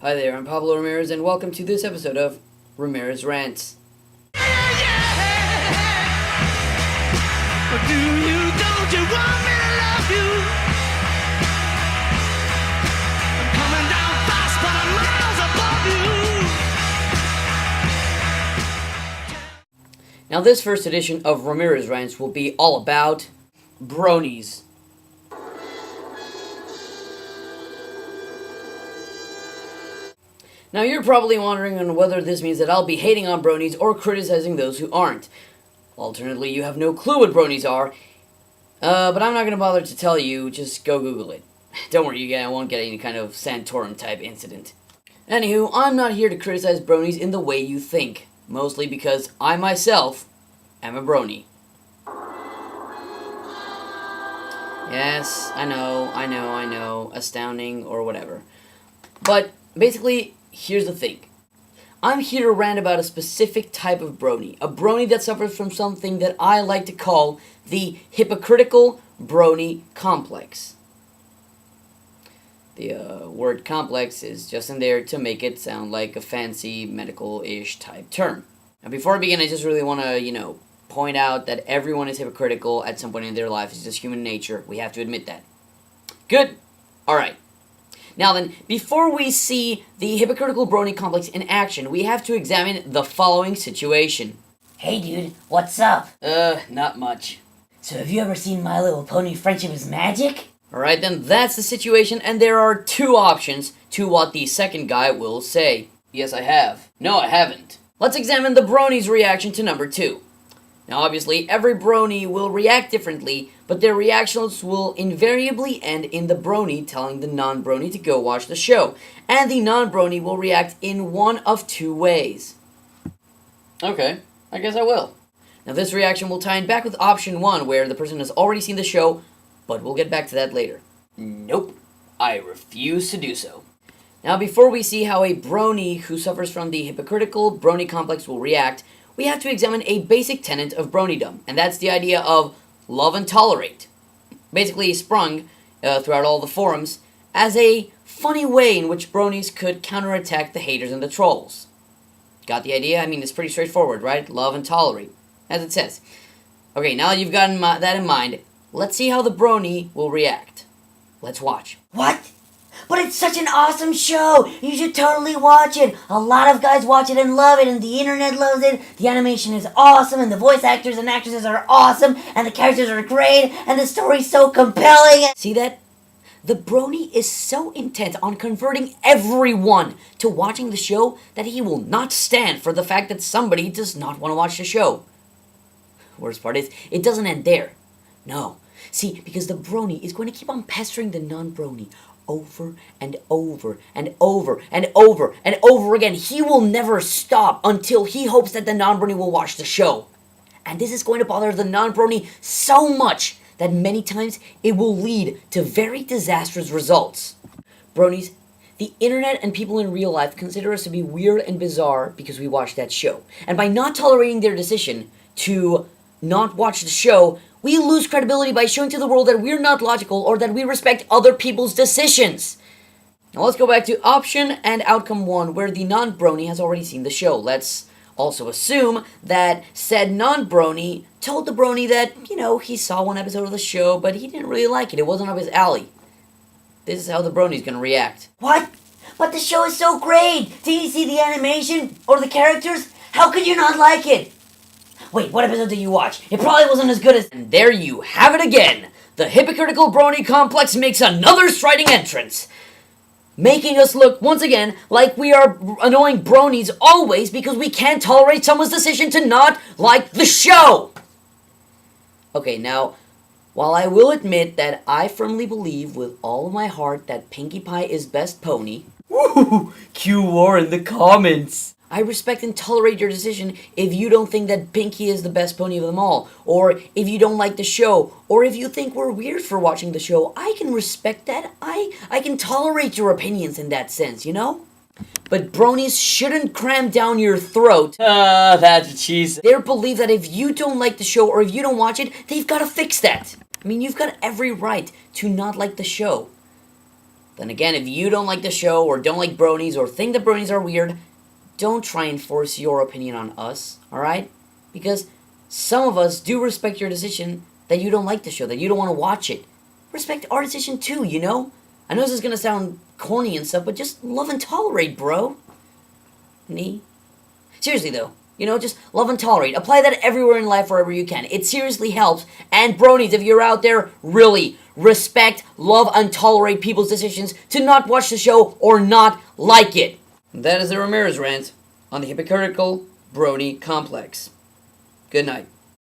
Hi there, I'm Pablo Ramirez, and welcome to this episode of Ramírez Rants. Do you, don't you want me to love you? I'm coming down fast, but I'm miles above you. Now this first edition of Ramírez Rants will be all about bronies. Now you're probably wondering on whether this means that I'll be hating on bronies or criticizing those who aren't. Alternately, you have no clue what bronies are, but I'm not going to bother to tell you, just go Google it. Don't worry, you won't get any kind of Santorum type incident. Anywho, I'm not here to criticize bronies in the way you think, mostly because I myself am a brony. Yes, I know, astounding or whatever. But basically, here's the thing. I'm here to rant about a specific type of brony. A brony that suffers from something that I like to call the Hypocritical Brony Complex. The word complex is just in there to make it sound like a fancy medical-ish type term. Now before I begin, I just really want to, point out that everyone is hypocritical at some point in their life. It's just human nature. We have to admit that. Good? Alright. Now then, before we see the Hypocritical Brony Complex in action, we have to examine the following situation. Hey dude, what's up? Not much. So have you ever seen My Little Pony Friendship is Magic? Alright then, that's the situation, and there are two options to what the second guy will say. Yes, I have. No, I haven't. Let's examine the brony's reaction to number 2. Now obviously, every brony will react differently, but their reactions will invariably end in the brony telling the non-brony to go watch the show, and the non-brony will react in one of two ways. Okay, I guess I will. Now this reaction will tie in back with option 1, where the person has already seen the show, but we'll get back to that later. Nope, I refuse to do so. Now before we see how a brony who suffers from the Hypocritical Brony Complex will react, we have to examine a basic tenet of bronydom, and that's the idea of love and tolerate. Basically sprung throughout all the forums as a funny way in which bronies could counterattack the haters and the trolls. Got the idea? I mean, it's pretty straightforward, right? Love and tolerate, as it says. Okay, now that you've gotten that in mind, let's see how the brony will react. Let's watch. What? But it's such an awesome show! You should totally watch it! A lot of guys watch it and love it, and the internet loves it. The animation is awesome, and the voice actors and actresses are awesome, and the characters are great, and the story's so compelling! See that? The brony is so intent on converting everyone to watching the show that he will not stand for the fact that somebody does not want to watch the show. Worst part is, it doesn't end there. No. See, because the brony is going to keep on pestering the non-brony over and over and over and over and over again. He will never stop until he hopes that the non-brony will watch the show. And this is going to bother the non-brony so much that many times it will lead to very disastrous results. Bronies, the internet and people in real life consider us to be weird and bizarre because we watch that show. And by not tolerating their decision to not watch the show, we lose credibility by showing to the world that we're not logical or that we respect other people's decisions. Now let's go back to option and outcome 1, where the non-brony has already seen the show. Let's also assume that said non-brony told the brony that, he saw one episode of the show, but he didn't really like it. It wasn't up his alley. This is how the brony's gonna react. What? But the show is so great! Did you see the animation? Or the characters? How could you not like it? Wait, what episode did you watch? It probably wasn't as good as... And there you have it again! The Hypocritical Brony Complex makes another striding entrance, making us look, once again, like we are annoying bronies always because we can't tolerate someone's decision to not like the show! Okay, now, while I will admit that I firmly believe with all of my heart that Pinkie Pie is best pony... Woo! Q4 in the comments! I respect and tolerate your decision if you don't think that Pinkie is the best pony of them all, or if you don't like the show, or if you think we're weird for watching the show. I can respect that. I can tolerate your opinions in that sense, But bronies shouldn't cram down your throat. That's what she said. Their belief that if you don't like the show or if you don't watch it, they've got to fix that. I mean, you've got every right to not like the show. Then again, if you don't like the show, or don't like bronies, or think the bronies are weird, don't try and force your opinion on us, alright? Because some of us do respect your decision that you don't like the show, that you don't want to watch it. Respect our decision too, you know? I know this is gonna sound corny and stuff, but just love and tolerate, bro. Me? Seriously though, you know, just love and tolerate. Apply that everywhere in life wherever you can. It seriously helps. And bronies, if you're out there, really respect, love, and tolerate people's decisions to not watch the show or not like it. That is the Ramirez Rant on the Hypocritical Brony Complex. Good night.